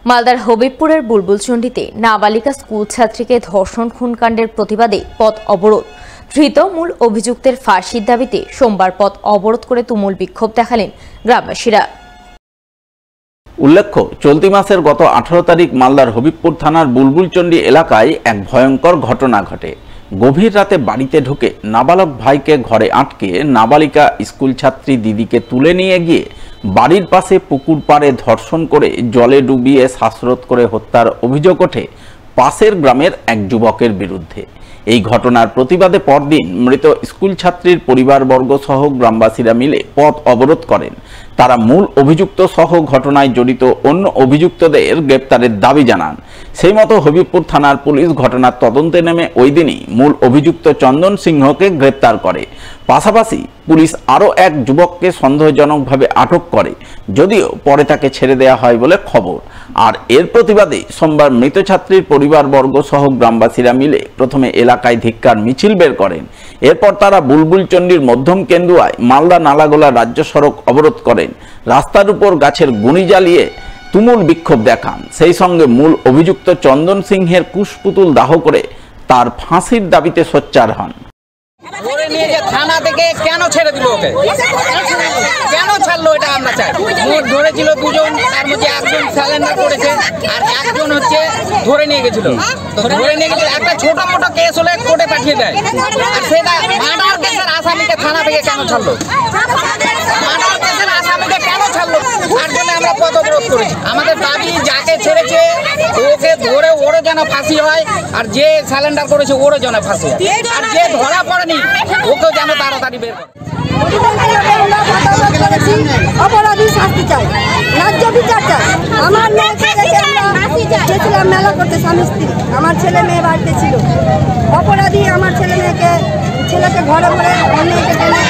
মালদার হবিবপুরের বুলবুলচন্ডিতে নাবালিকা স্কুল ছাত্রীকে ধর্ষণ খুনকাণ্ডের প্রতিবাদে পথ অবরোধ। ধৃত মূল অভিযুক্তের ফাঁসির দাবিতে সোমবার পথ অবরোধ করে তুমুল বিক্ষোভ দেখালেন গ্রামবাসীরা। উল্লেখ্য, চলতি মাসের গত 18 তারিখ মালদার হবিবপুর থানার বুলবুলচন্ডি এলাকায় এক ভয়ঙ্কর ঘটনা ঘটে। গভীর রাতে বাড়িতে ঢুকে নাবালক ভাইকে ঘরে আটকে নাবালিকা স্কুল ছাত্রী দিদিকে তুলে নিয়ে গিয়ে বাড়ির পাশে পুকুর পাড়ে ধর্ষণ করে জলে ডুবিয়ে শ্বাসরোধ করে হত্যার অভিযোগ ওঠে পাশের গ্রামের এক যুবকের বিরুদ্ধে। এই ঘটনার প্রতিবাদে পরদিন মৃত স্কুল ছাত্রীর পরিবারবর্গ সহ গ্রামবাসীরা মিলে পথ অবরোধ করেন। তারা মূল অভিযুক্ত সহ ঘটনায় জড়িত অন্য অভিযুক্তদের গ্রেপ্তারের দাবি জানান। সেই মতো হবিবপুর থানার পুলিশ ঘটনার তদন্তে নেমে ওই দিনই মূল অভিযুক্ত চন্দন সিংহকে গ্রেপ্তার করে। পাশাপাশি পুলিশ আরও এক যুবককে সন্দেহজনকভাবে আটক করে, যদিও পরে তাকে ছেড়ে দেওয়া হয় বলে খবর। আর এর প্রতিবাদে সোমবার মৃত ছাত্রীর পরিবারবর্গ সহ গ্রামবাসীরা মিলে প্রথমে এলাকায় ধিক্কার মিছিল বের করেন। এরপর তারা বুলবুলচন্ডির মধ্যম কেন্দুয়ায় মালদা নালাগোলা রাজ্য সড়ক অবরোধ করেন। রাস্তার উপর গাছের গুঁড়ি জ্বালিয়ে তুমুল বিক্ষোভ দেখান। সেই সঙ্গে মূল অভিযুক্ত চন্দন সিংহের কুশপুতুল দাহ করে তার ফাঁসির দাবিতে সোচ্চার হন। ধরে নিয়ে যে থানা থেকে কেন ছেড়ে দিল ওকে, কেন ছাড়লো, এটা আমরা চাই। মোট ধরেছিল দুজন, তার মধ্যে একজন স্যালেন্ডার করেছে আর একজন হচ্ছে ধরে নিয়ে গেছিল। ধরে নিয়ে গেছিল একটা ছোট মোটো কেস হলে কোর্টে পাঠিয়ে দেয়, আর সেটা মার্ডার কেসের আসামিকে থানা থেকে কেন ছাড়লো, মার্ডার কেসের আসামিকে কেন ছাড়লো, তার জন্য আমরা পথ অবরোধ করেছি। আমাদের দাবি যাকে ছেড়েছে ওকে ধরে ওরও যেন ফাঁসি হয়, আর যে স্যালেন্ডার করেছে ওরও যেন ফাঁসি হয়, আর যে ধরা পড়েনি ওকেও যেন তাড়াতাড়ি বের করে। অপরাধী শাস্তি চাই, ন্যায্য বিচার চাই। আমার মেয়েকে রেখে আমরা গেছিলাম মেলা করতে, স্বামী স্ত্রী, আমার ছেলে মেয়ে বাড়িতে ছিল। অপরাধী আমার ছেলেকে ঘরে ঘরে আমার মেয়েকে টেনে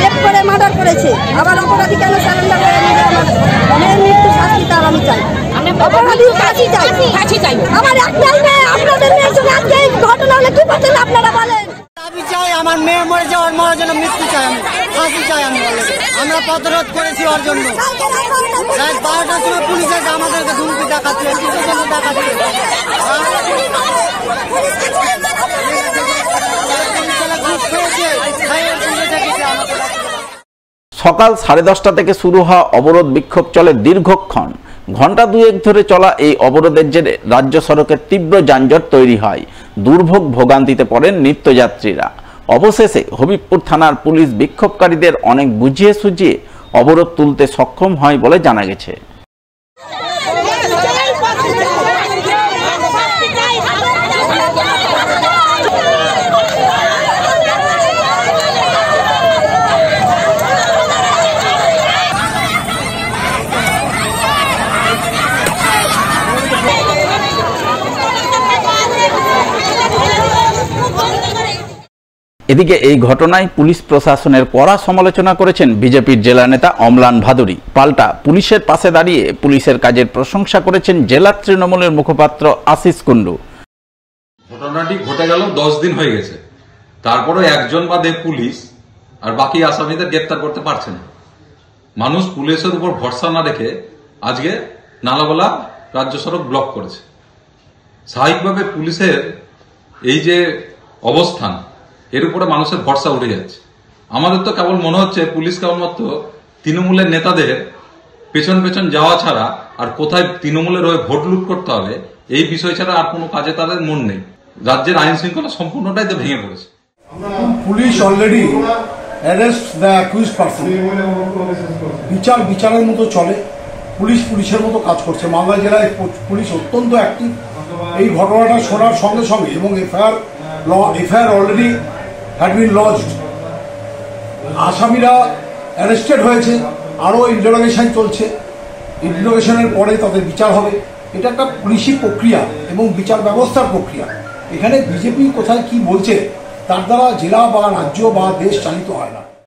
রেপ করে মার্ডার করেছে। আবার অপরাধী কেন স্যালেন্ডার করে নিয়ে আমার মেয়ের মৃত্যু শাস্তি তার আমি চাই। অপরাধী ফাঁসি চাই, ফাঁসি চাই। আমার একটাই মেয়ে, আপনাদের মেয়ের সঙ্গে আজকে এই ঘটনা হলে কি করতেন আপনারা বলেন? দাবি চাই, আমার মেয়ে মরে যাওয়ার মরার জন্য মৃত্যু চাই, আমি ফাঁসি চাই। আমরা প্রতিরোধ করেছি ওর জন্য। রাত 12টার সময় পুলিশ এসে আমাদেরকে ধুমকি দেখাচ্ছে, কিসের জন্য দেখাচ্ছে? সকাল 10:30 থেকে শুরু হওয়া অবরোধ বিক্ষোভ চলে দীর্ঘক্ষণ। ঘণ্টা দুয়েক ধরে চলা এই অবরোধের জেরে রাজ্য সড়কের তীব্র যানজট তৈরি হয়। দুর্ভোগ ভোগান্তিতে পড়েন নিত্যযাত্রীরা। অবশেষে হবিবপুর থানার পুলিশ বিক্ষোভকারীদের অনেক বুঝিয়ে সুঝিয়ে অবরোধ তুলতে সক্ষম হয় বলে জানা গেছে। এদিকে এই ঘটনায় পুলিশ প্রশাসনের কড়া সমালোচনা করেছেন বিজেপির জেলা নেতা অম্লান ভাদুরী। পাল্টা পুলিশের পাশে দাঁড়িয়ে পুলিশের কাজের প্রশংসা করেছেন জেলা তৃণমূলের মুখপাত্র আশিস কুন্ডু। ঘটনাটি ঘটে গেল 10 দিন হয়ে গেছে, তারপরে একজন বাদে পুলিশ আর বাকি আসামিদের গ্রেপ্তার করতে পারছে না। মানুষ পুলিশের উপর ভরসা না রেখে আজকে নালাগোলা রাজ্য সড়ক ব্লক করেছে। স্বাভাবিকভাবে পুলিশের এই যে অবস্থান, এর উপরে মানুষের ভরসা উঠে যাচ্ছে। আমাদের তো কেবল মনে হচ্ছে পুলিশ কেবলমাত্র তৃণমূলের নেতাদের পেছন পেছন যাওয়া ছাড়া আর কোথায় তৃণমূলের হয়ে ভোট লুট করতে হবে এই বিষয় ছাড়া আর কোনো কাজে তাদের মন নেই। রাজ্যের আইন শৃঙ্খলা সম্পূর্ণটাই তো ভেঙে পড়েছে। Police already arrest the accused person. বিচার বিচারের মতো চলে, পুলিশ পুলিশের মতো কাজ করছে। মালদা জেলায় পুলিশ অত্যন্ত অ্যাক্টিভ। এই ঘটনাটা শোনার সঙ্গে সঙ্গে এবং এফআইআর অলরেডি হ্যাড বিন লজড। আসামিরা অ্যারেস্টেড হয়েছে, আরও ইন্টারোগেশন চলছে। ইন্টারোগেশনের পরে তাদের বিচার হবে। এটা একটা পুলিশি প্রক্রিয়া এবং বিচার ব্যবস্থার প্রক্রিয়া। এখানে বিজেপি কোথায় কি বলছে তার দ্বারা জেলা বা রাজ্য বা দেশ চালিত হয় না।